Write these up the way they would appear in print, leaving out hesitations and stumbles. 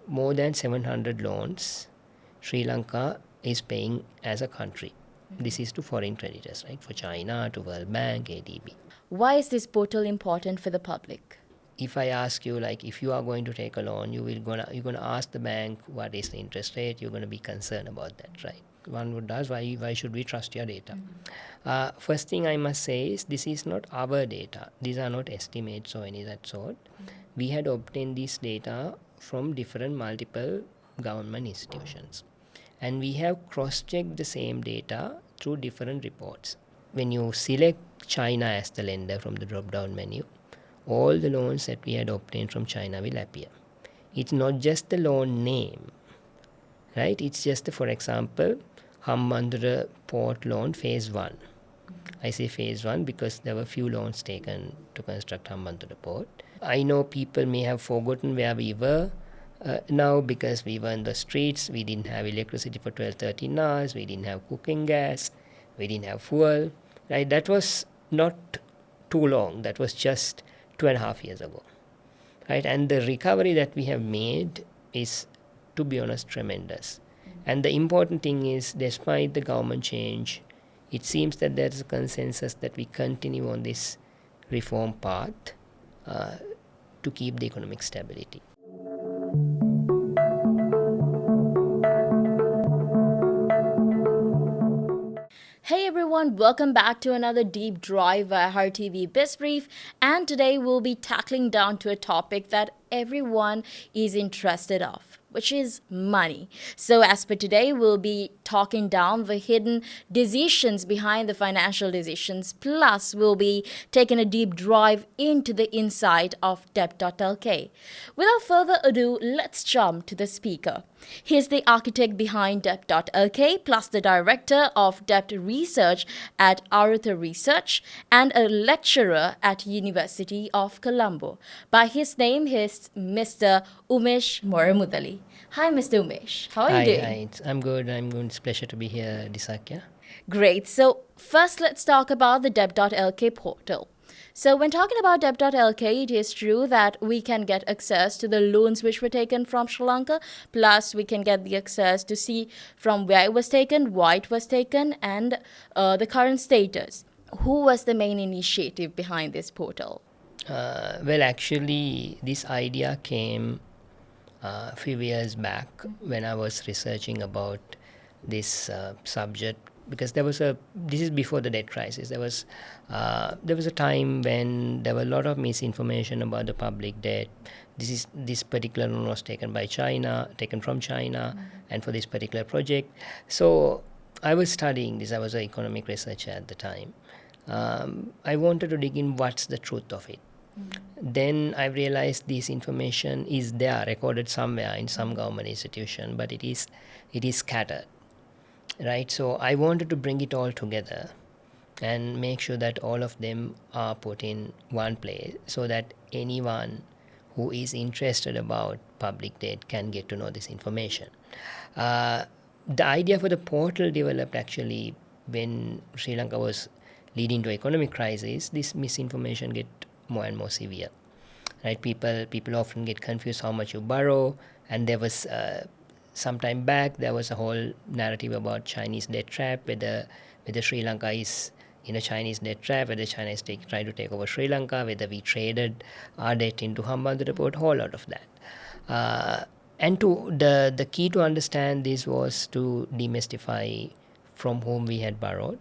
more than 700 loans Sri Lanka is paying as a country. This is to foreign creditors, right? For China, to World Bank, ADB. Why is this portal important for the public? If I ask you, like, if you are going to take a loan, you're gonna ask the bank what is the interest rate. You're gonna be concerned about that, right? One would ask, why should we trust your data? First thing I must say is this is not our data. These are not estimates or any of that sort. We had obtained this data from different multiple government institutions, and we have cross-checked the same data through different reports. When you select China as the lender from the drop-down menu, all the loans that we had obtained from China will appear. It's not just the loan name, right? It's just, for example, Hambantota Port loan phase 1. I say phase 1 because there were few loans taken to construct Hambantota Port. I know people may have forgotten where we were now because we were in the streets. We didn't have electricity for 12-13 hours. We didn't have cooking gas. We didn't have fuel, right? That was not too long. That was just 2.5 years ago, right? And the recovery that we have made is, to be honest, tremendous. And the important thing is, despite the government change, it seems that there is a consensus that we continue on this reform path to keep the economic stability. Hey everyone, welcome back to another deep dive via Haritv Biz Brief, and today we'll be tackling down to a topic that everyone is interested of, which is money. So as per today, we'll be talking down the hidden decisions behind the financial decisions, plus we'll be taking a deep dive into the inside of Debt.lk. Without further ado, let's jump to the speaker. He's the architect behind Debt.lk, plus the director of debt research at Haritv Research and a lecturer at University of Colombo. By his name, he's Mr. Umesh Moramudali. Hi, Mr. Umesh. How are you doing? Hi, I'm good. It's a pleasure to be here, Disakya. Great. So first, let's talk about the Debt.lk portal. So when talking about Debt.lk, it is true that we can get access to the loans which were taken from Sri Lanka, plus we can get the access to see from where it was taken, why it was taken, and the current status. Who was the main initiative behind this portal? Well, actually, this idea came a few years back when I was researching about this subject, because this is before the debt crisis. There was a time when there were a lot of misinformation about the public debt. This particular loan was taken from China, and for this particular project. So I was studying this. I was an economic researcher at the time. I wanted to dig in what's the truth of it. Then I realized this information is there, recorded somewhere in some government institution, but it is scattered, right? So I wanted to bring it all together and make sure that all of them are put in one place so that anyone who is interested about public debt can get to know this information. The idea for the portal developed actually when Sri Lanka was leading to economic crisis. This misinformation get more and more severe, right? People often get confused how much you borrow, and there was some time back there was a whole narrative about Chinese debt trap, whether Sri Lanka is in a Chinese debt trap, whether China is trying to take over Sri Lanka, whether we traded our debt into Hambantota Port, whole lot of that. And the key to understand this was to demystify from whom we had borrowed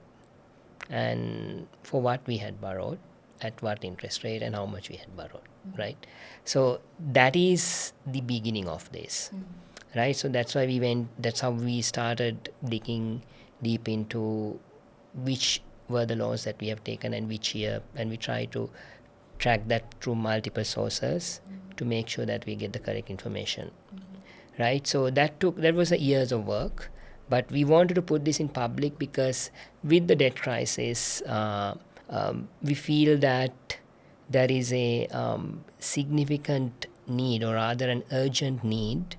and for what we had borrowed, at what interest rate, and how much we had borrowed, right? So that is the beginning of this, right? So that's how we started digging deep into which were the loans that we have taken and which year, and we try to track that through multiple sources to make sure that we get the correct information, right? So that was a years of work, but we wanted to put this in public because with the debt crisis, we feel that there is a significant need, or rather an urgent need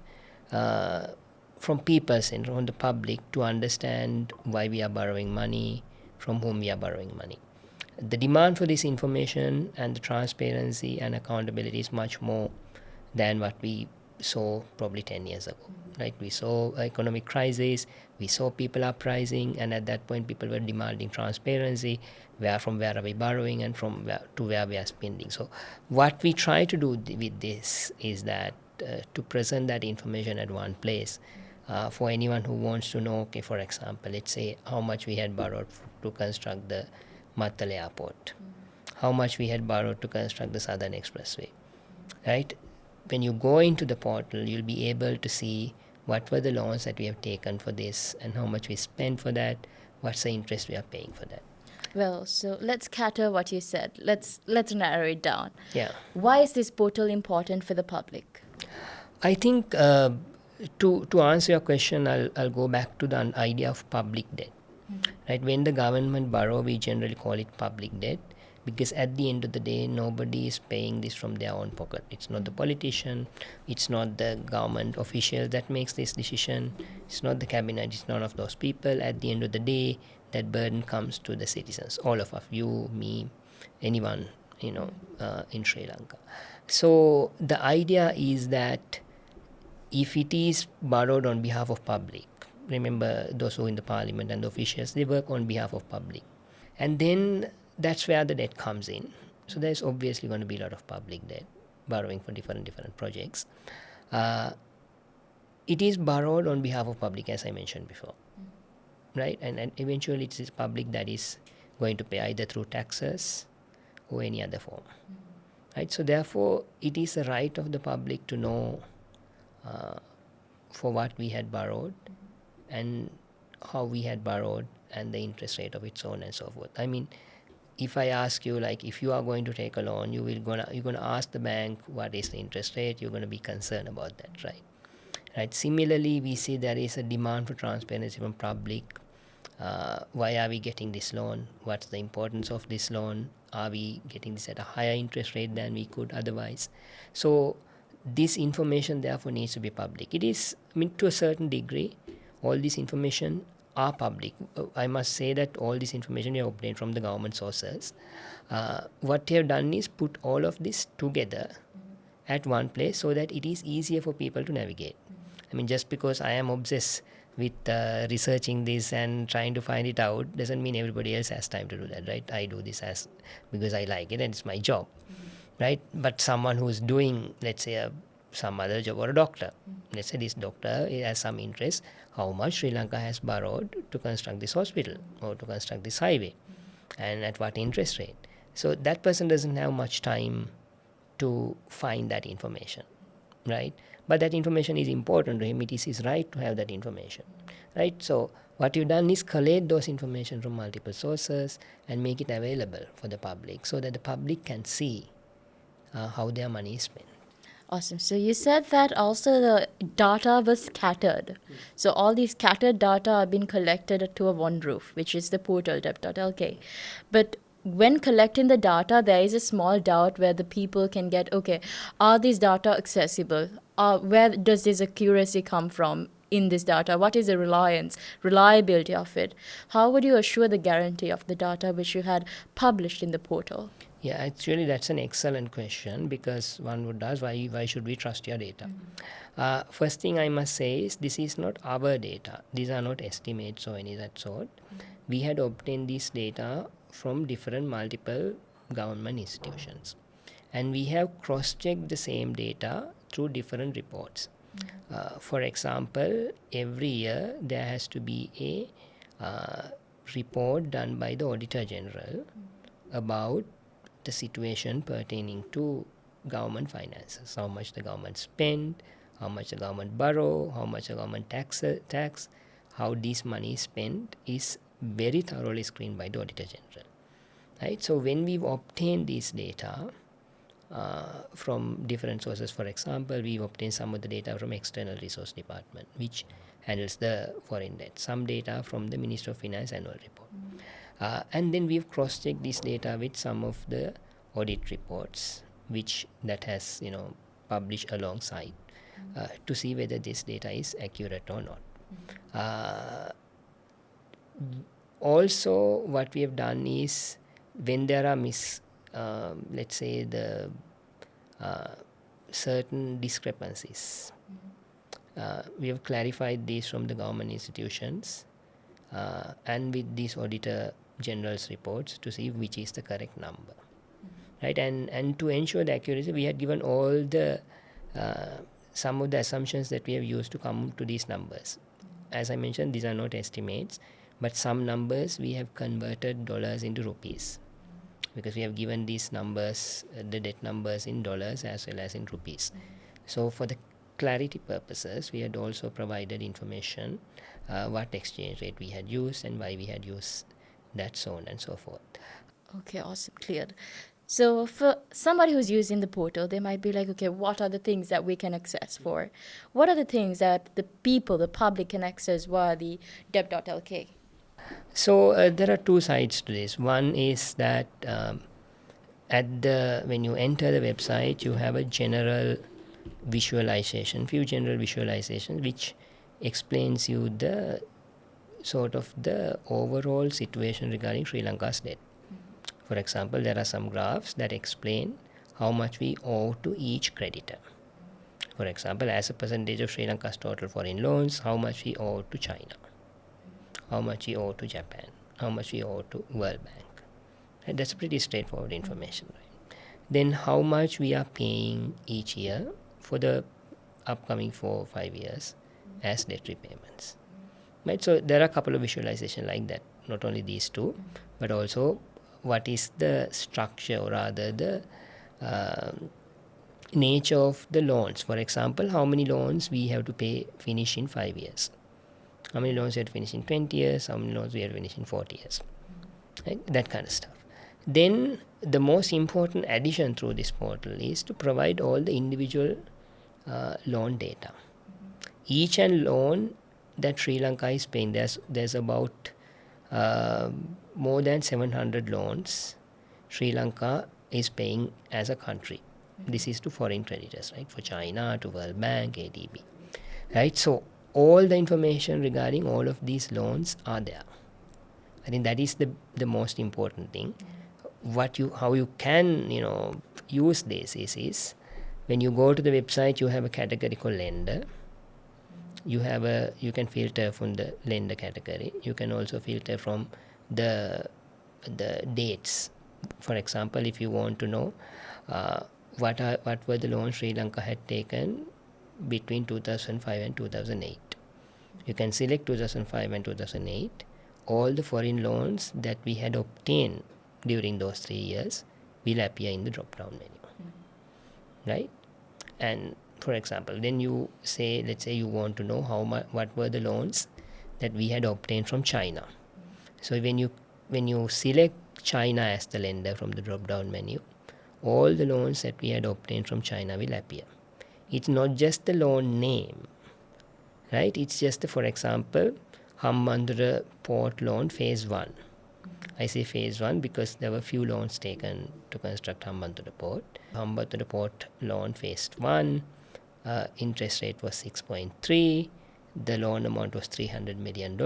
from people and from the public to understand why we are borrowing money, from whom we are borrowing money. The demand for this information and the transparency and accountability is much more than what we saw probably 10 years ago, right? We saw economic crisis, we saw people uprising, and at that point people were demanding transparency, where are we borrowing and from where to where we are spending. So what we try to do with this is that to present that information at one place for anyone who wants to know, okay, for example, let's say how much we had borrowed to construct the Mattala airport, how much we had borrowed to construct the Southern Expressway, right? When you go into the portal, you'll be able to see what were the loans that we have taken for this and how much we spent for that, what's the interest we are paying for that. Well, so let's scatter what you said. Let's narrow it down. Yeah. Why is this portal important for the public? I think to answer your question, I'll go back to the idea of public debt. Right? When the government borrow, we generally call it public debt, because at the end of the day, nobody is paying this from their own pocket. It's not the politician, it's not the government official that makes this decision, it's not the cabinet, it's none of those people. At the end of the day, that burden comes to the citizens, all of us, you, me, anyone, in Sri Lanka. So the idea is that if it is borrowed on behalf of public, remember those who in the parliament and the officials, they work on behalf of public, and then that's where the debt comes in. So there's obviously going to be a lot of public debt, borrowing for different projects. It is borrowed on behalf of public, as I mentioned before, right? And eventually it is public that is going to pay either through taxes or any other form, right? So therefore it is a right of the public to know for what we had borrowed and how we had borrowed and the interest rate of it, so on and so forth. I mean, if I ask you, like, if you are going to take a loan, you're gonna ask the bank what is the interest rate. You're going to be concerned about that, right? Similarly, we see there is a demand for transparency from public. Why are we getting this loan? What's the importance of this loan? Are we getting this at a higher interest rate than we could otherwise? So this information therefore needs to be public. It is, I mean, to a certain degree, all this information are public. I must say that all this information we have obtained from the government sources. What they have done is put all of this together at one place so that it is easier for people to navigate. I mean, just because I am obsessed with researching this and trying to find it out doesn't mean everybody else has time to do that, right? I do this because I like it and it's my job, right? But someone who's doing, let's say, some other job, or a doctor, let's say this doctor has some interest, how much Sri Lanka has borrowed to construct this hospital or to construct this highway, and at what interest rate. So that person doesn't have much time to find that information, right? But that information is important to him. It is his right to have that information, right? So what you've done is collate those information from multiple sources and make it available for the public so that the public can see how their money is spent. Awesome. So you said that also the data was scattered. So all these scattered data are being collected to a one roof, which is the portal Debt.lk. But when collecting the data, there is a small doubt where the people can get, okay, are these data accessible? Where does this accuracy come from in this data? What is the reliability of it? How would you assure the guarantee of the data which you had published in the portal? Yeah, actually that's an excellent question, because one would ask, why should we trust your data? First thing I must say is this is not our data. These are not estimates or any of that sort. We had obtained this data from different multiple government institutions, and we have cross-checked the same data through different reports. For example, every year there has to be a report done by the Auditor General about the situation pertaining to government finances, how much the government spend, how much the government borrow, how much the government tax, how this money is spent is very thoroughly screened by the Auditor General, right? So when we've obtained this data from different sources, for example, we've obtained some of the data from External Resource Department, which handles the foreign debt, some data from the Minister of Finance annual report. And then we've cross-checked this data with some of the audit reports, which that has published alongside to see whether this data is accurate or not. Also, what we have done is when there are let's say the certain discrepancies. We have clarified these from the government institutions and with these auditor general's reports to see which is the correct number, right? And to ensure the accuracy, we had given all the some of the assumptions that we have used to come to these numbers. As I mentioned, these are not estimates, but some numbers we have converted dollars into rupees, because we have given these numbers, the debt numbers, in dollars as well as in rupees. So for the clarity purposes, we had also provided information what exchange rate we had used and why we had used that, so on and so forth. Okay, awesome, clear. So for somebody who's using the portal, they might be like, okay, what are the things that we can access for? What are the things that the people, the public, can access via the Debt.lk? So there are two sides to this. One is that when you enter the website, you have a general visualization, few general visualizations, which explains you the sort of the overall situation regarding Sri Lanka's debt. For example, there are some graphs that explain how much we owe to each creditor. For example, as a percentage of Sri Lanka's total foreign loans, how much we owe to China, how much we owe to Japan, how much we owe to World Bank. And that's pretty straightforward information, right? Then how much we are paying each year for the upcoming 4 or 5 years as debt repayments, right? So there are a couple of visualizations like that, not only these two, but also what is the structure, or rather the nature of the loans. For example, how many loans we have to pay finish in 5 years, how many loans we have to finish in 20 years, how many loans we have to finish in 40 years, right? That kind of stuff. Then the most important addition through this portal is to provide all the individual loan data. Each and loan that Sri Lanka is paying, there's about more than 700 loans Sri Lanka is paying as a country. This is to foreign creditors, right? For China, to World Bank, ADB, right? So all the information regarding all of these loans are there. I think that is the most important thing. How you can use this is when you go to the website, you have a category called lender. You can filter from the lender category. You can also filter from the dates. For example, if you want to know what were the loans Sri Lanka had taken between 2005 and 2008, you can select 2005 and 2008. All the foreign loans that we had obtained during those 3 years will appear in the drop down menu, right? And for example, then you say, let's say you want to know what were the loans that we had obtained from China. So when you select China as the lender from the drop down menu, all the loans that we had obtained from China will appear. It's not just the loan name, right? It's just for example, Hambantota Port loan phase 1. I say phase 1 because there were few loans taken to construct Hambantota Port. Hambantota Port loan phase 1, interest rate was 6.3, the loan amount was $300 million,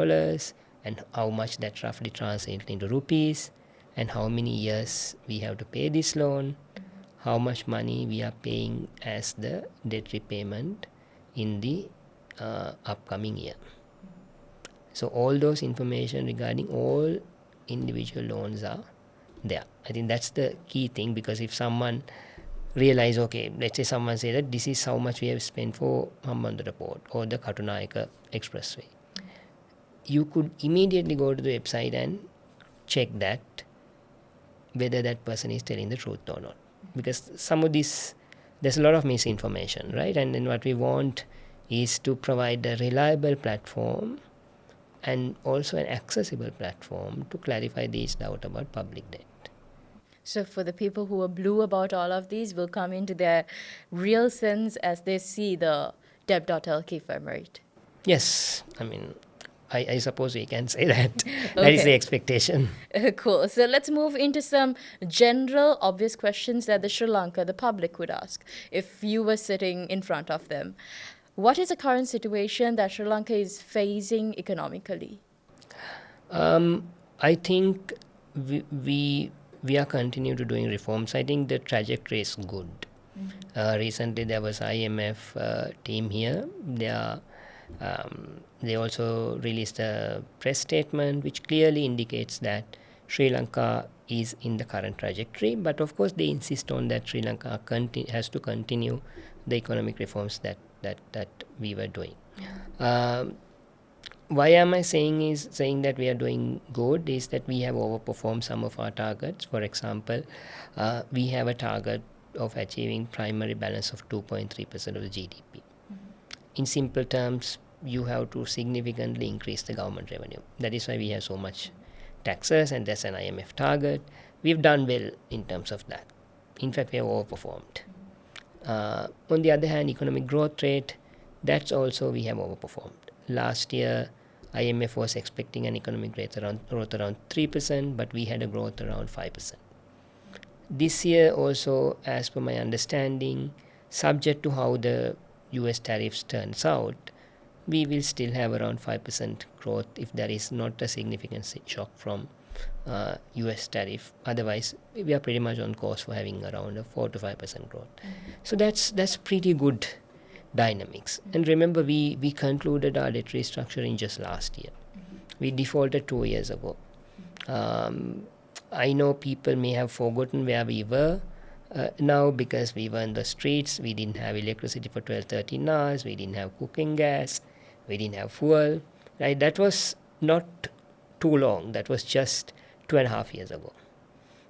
and how much that roughly translated into rupees, and how many years we have to pay this loan, how much money we are paying as the debt repayment in the upcoming year. So all those information regarding all individual loans are there. I think that's the key thing, because if someone realize, okay, let's say someone say that this is how much we have spent for Hambantota Port or the Katunayaka Expressway, you could immediately go to the website and check that whether that person is telling the truth or not, because some of this, there's a lot of misinformation, right? And then what we want is to provide a reliable platform and also an accessible platform to clarify these doubts about public debt. So for the people who are blue about all of these, will come into their real sense as they see the Debt.lk firm, right? Yes, I mean, I suppose we can say that. That is the expectation. Cool. So let's move into some general, obvious questions that the Sri Lanka, the public would ask if you were sitting in front of them. What is the current situation that Sri Lanka is facing economically? I think we are continuing to doing reforms. I think the trajectory is good. Recently, there was IMF team here. They also released a press statement which clearly indicates that Sri Lanka is in the current trajectory. But of course, they insist on that Sri Lanka has to continue the economic reforms that we were doing. Why am I saying that we are doing good is that we have overperformed some of our targets. For example, we have a target of achieving primary balance of 2.3% of the GDP. In simple terms, you have to significantly increase the government revenue. That is why we have so much taxes, and that's an IMF target. We've done well in terms of that. In fact, we have overperformed. On the other hand, economic growth rate, that's also we have overperformed. Last year, IMF was expecting an economic growth around 3%, but we had a growth around 5%. This year also, as per my understanding, subject to how the US tariffs turns out, we will still have around 5% growth if there is not a significant shock from US tariff. Otherwise, we are pretty much on course for having around a 4 to 5% growth. So that's pretty good dynamics. And remember, we concluded our debt restructuring just last year. We defaulted 2 years ago. I know people may have forgotten where we were now because we were in the streets. We didn't have electricity for 12-13 hours. We didn't have cooking gas. We didn't have fuel. Right? That was not too long. That was just 2.5 years ago.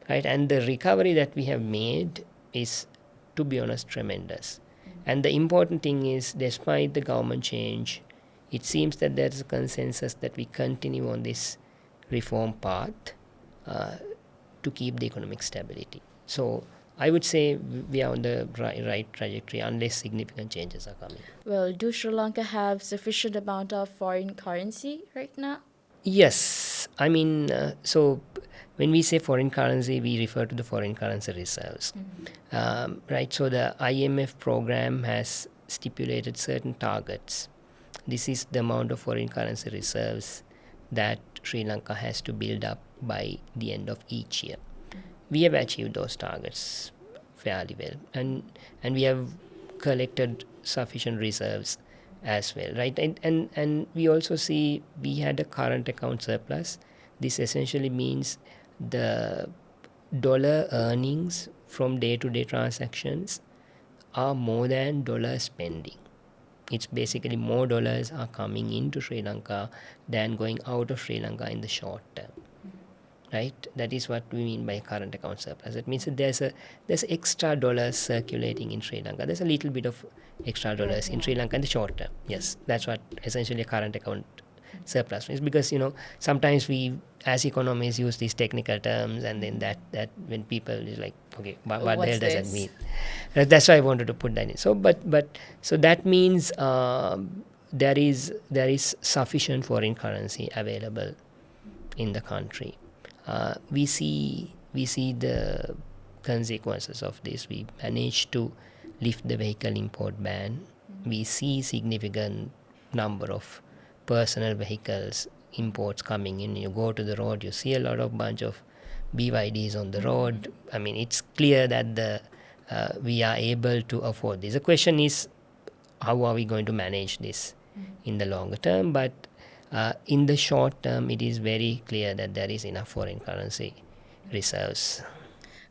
Right? And the recovery that we have made is, to be honest, tremendous. And the important thing is, despite the government change, it seems that there is a consensus that we continue on this reform path to keep the economic stability. So I would say we are on the right trajectory unless significant changes are coming. Well, do Sri Lanka have sufficient amount of foreign currency right now? Yes. I mean, so when we say foreign currency, we refer to the foreign currency reserves. Right? So the IMF program has stipulated certain targets. This is the amount of foreign currency reserves that Sri Lanka has to build up by the end of each year. We have achieved those targets fairly well, and we have collected sufficient reserves as well, right? And we also see we had a current account surplus. This essentially means the dollar earnings from day-to-day transactions are more than dollar spending. It's basically more dollars are coming into Sri Lanka than going out of Sri Lanka in the short term. Right? That is what we mean by current account surplus. It means that there's extra dollars circulating in Sri Lanka. There's a little bit of extra dollars in Sri Lanka in the short term. Yes, that's what essentially a current account surplus means. Because sometimes we as economists use these technical terms, and then that when people is like, okay, what the hell does that mean? That's why I wanted to put that in. So so that means there is sufficient foreign currency available in the country. We see the consequences of this. We managed to lift the vehicle import ban. We see significant number of personal vehicles imports coming in. You go to the road, you see a lot of bunch of BYDs on the road. I mean, it's clear that we are able to afford this. The question is, how are we going to manage this in the longer term? But in the short term, it is very clear that there is enough foreign currency reserves.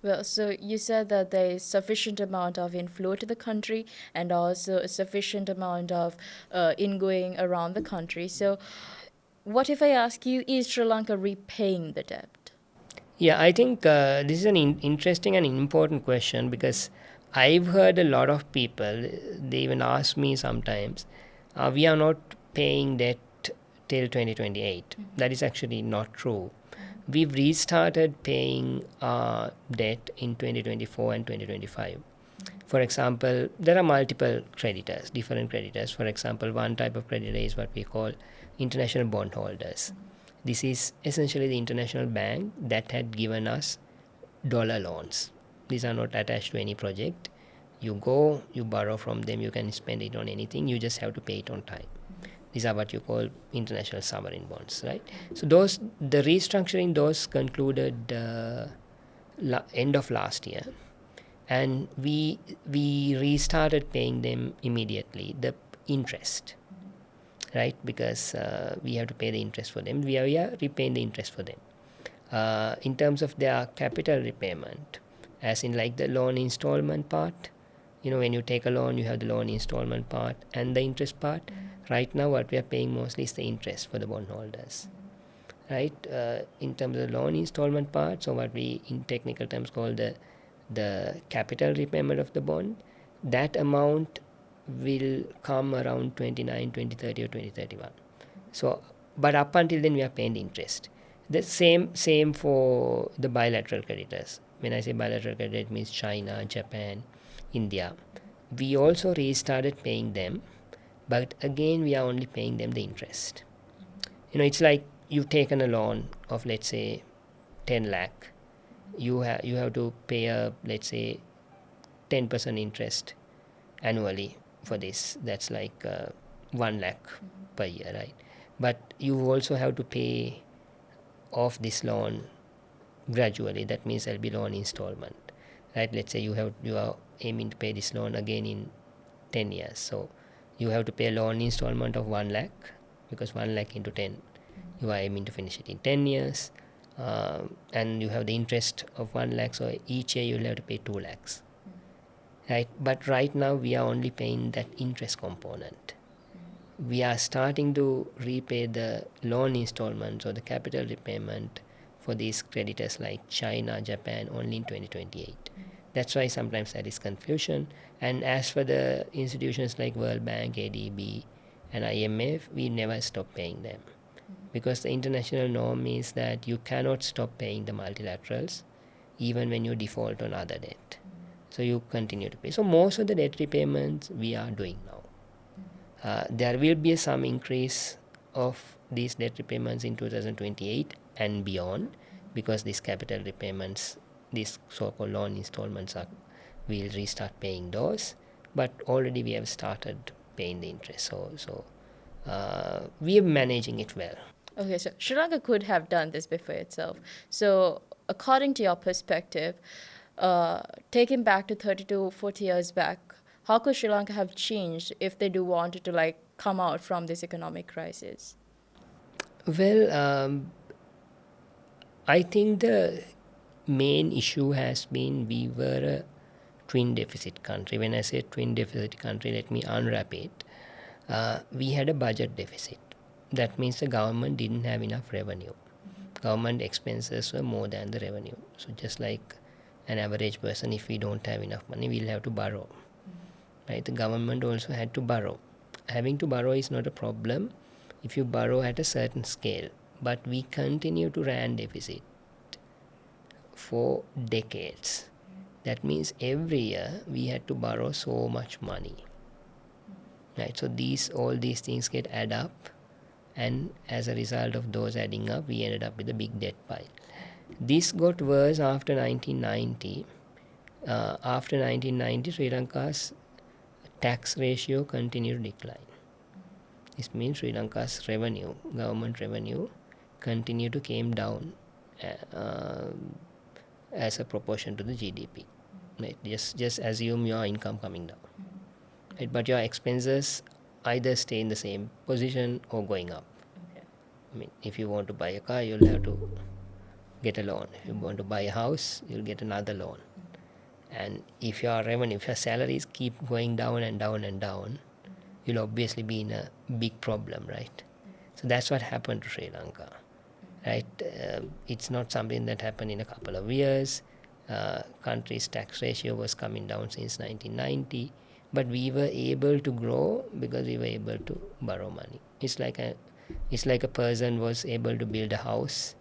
Well, so you said that there is sufficient amount of inflow to the country and also a sufficient amount of ingoing around the country. So what if I ask you, is Sri Lanka repaying the debt? Yeah, I think this is an interesting and important question, because I've heard a lot of people, they even ask me sometimes, we are not paying debt till 2028. That is actually not true. We've restarted paying our debt in 2024 and 2025. For example, there are multiple creditors, different creditors. For example, one type of creditor is what we call international bondholders. This is essentially the international bank that had given us dollar loans. These are not attached to any project. You go, you borrow from them, you can spend it on anything, you just have to pay it on time. These are what you call international sovereign bonds, right? So the restructuring, those concluded end of last year. and we restarted paying them immediately the interest, right? Because we have to pay the interest for them. We are repaying the interest for them. In terms of their capital repayment, as in like the loan installment part, when you take a loan, you have the loan installment part and the interest part. Right now, what we are paying mostly is the interest for the bondholders, right? In terms of the loan installment part, so what we in technical terms call the capital repayment of the bond, that amount will come around 29, 2030 or 2031. So, but up until then, we are paying the interest. The same for the bilateral creditors. When I say bilateral credit, it means China, Japan, India. We also restarted paying them, but again, we are only paying them the interest. It's like you've taken a loan of, let's say, 10 lakh. You have to pay a, let's say, 10% interest annually for this. That's like 1 lakh per year, right? But you also have to pay off this loan gradually. That means there'll be loan installment, right? Let's say you are aiming to pay this loan again in 10 years. So you have to pay a loan installment of 1 lakh, because 1 lakh into 10, you are aiming to finish it in 10 years. And you have the interest of 1 lakh, so each year you'll have to pay 2 lakhs, right? But right now we are only paying that interest component. We are starting to repay the loan installments or the capital repayment for these creditors like China, Japan only in 2028. That's why sometimes there is confusion. And as for the institutions like World Bank, ADB and IMF, we never stop paying them, because the international norm is that you cannot stop paying the multilaterals even when you default on other debt. So you continue to pay. So most of the debt repayments we are doing now. There will be some increase of these debt repayments in 2028 and beyond, because these capital repayments, these so-called loan installments, we'll restart paying those. But already we have started paying the interest. So we are managing it well. Okay, so Sri Lanka could have done this before itself. So according to your perspective, taking back to 30 to 40 years back, how could Sri Lanka have changed if they do wanted to come out from this economic crisis? Well, I think the main issue has been we were a twin deficit country. When I say twin deficit country, let me unwrap it. We had a budget deficit. That means the government didn't have enough revenue. Government expenses were more than the revenue. So just like an average person, if we don't have enough money, we'll have to borrow. Right? The government also had to borrow. Having to borrow is not a problem if you borrow at a certain scale. But we continue to run deficit for decades. That means every year we had to borrow so much money. Right? So all these things get add up, and as a result of those adding up, we ended up with a big debt pile. This got worse after 1990. After 1990, Sri Lanka's tax ratio continued to decline. This means Sri Lanka's revenue, government revenue, continued to came down as a proportion to the GDP. Right? Just assume your income coming down. Right? But your expenses either stay in the same position or going up. Okay. I mean, if you want to buy a car, you'll have to get a loan. If you want to buy a house, you'll get another loan. And if your revenue, if your salaries keep going down and down and down, you'll obviously be in a big problem, right? So that's what happened to Sri Lanka, right? It's not something that happened in a couple of years. Country's tax ratio was coming down since 1990, but we were able to grow because we were able to borrow money. It's like a person was able to build a house,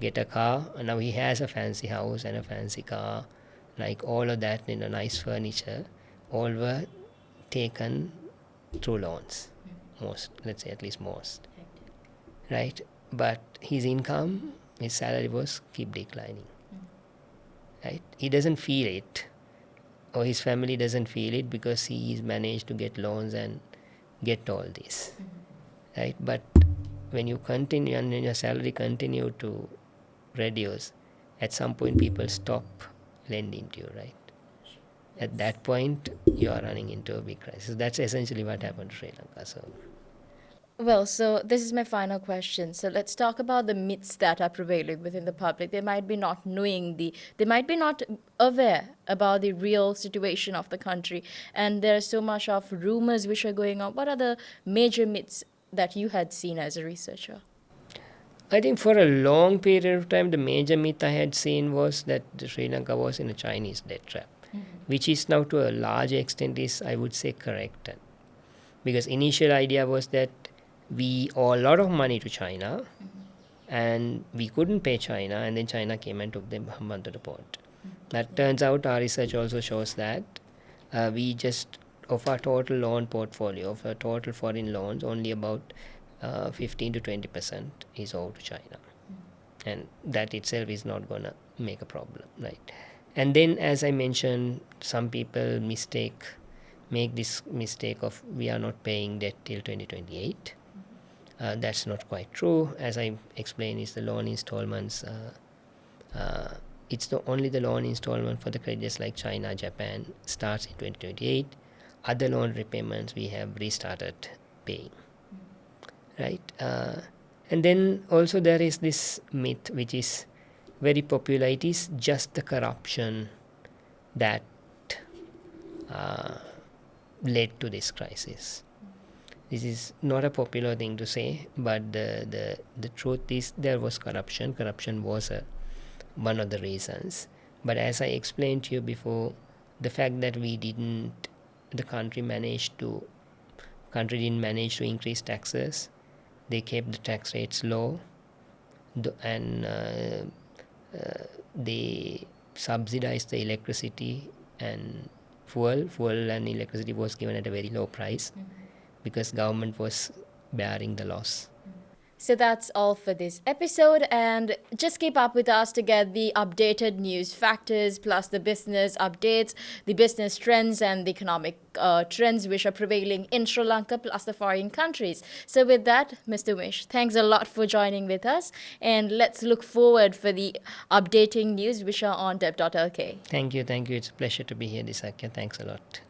get a car, and now he has a fancy house and a fancy car, like all of that, nice furniture, all were taken through loans. Most, let's say at least most, right? But his income, his salary was keep declining, right? He doesn't feel it, or his family doesn't feel it, because he's managed to get loans and get all this, right? But when you continue and when your salary continue to reduce, at some point people stop lending to you, right? At that point, you are running into a big crisis. That's essentially what happened to Sri Lanka. So, Well, so this is my final question. So let's talk about the myths that are prevailing within the public. They might be not knowing they might be not aware about the real situation of the country. And there's so much of rumors which are going on. What are the major myths that you had seen as a researcher? I think for a long period of time, the major myth I had seen was that Sri Lanka was in a Chinese debt trap, which is now to a large extent is, I would say, corrected. Because initial idea was that we owe a lot of money to China, and we couldn't pay China, and then China came and took them onto the port. That turns out, our research also shows that we just, of our total loan portfolio, of our total foreign loans, only about 15 to 20% is owed to China. And that itself is not going to make a problem, right? And then, as I mentioned, some people make this mistake of we are not paying debt till 2028. That's not quite true. As I explained, is the loan installments. It's only the loan installment for the creditors like China, Japan starts in 2028. Other loan repayments we have restarted paying, right? And then also there is this myth which is very popular. It is just the corruption that led to this crisis. This is not a popular thing to say, but the truth is there was corruption. Corruption was one of the reasons. But as I explained to you before, the fact that the country didn't manage to increase taxes. They kept the tax rates low, and they subsidized the electricity and fuel. Fuel and electricity was given at a very low price. Because government was bearing the loss. So that's all for this episode, and just keep up with us to get the updated news factors plus the business updates, the business trends and the economic trends which are prevailing in Sri Lanka plus the foreign countries. So with that, Mr. Umesh, thanks a lot for joining with us, and let's look forward for the updating news which are on Debt.lk. Thank you. It's a pleasure to be here, Disakya. Thanks a lot.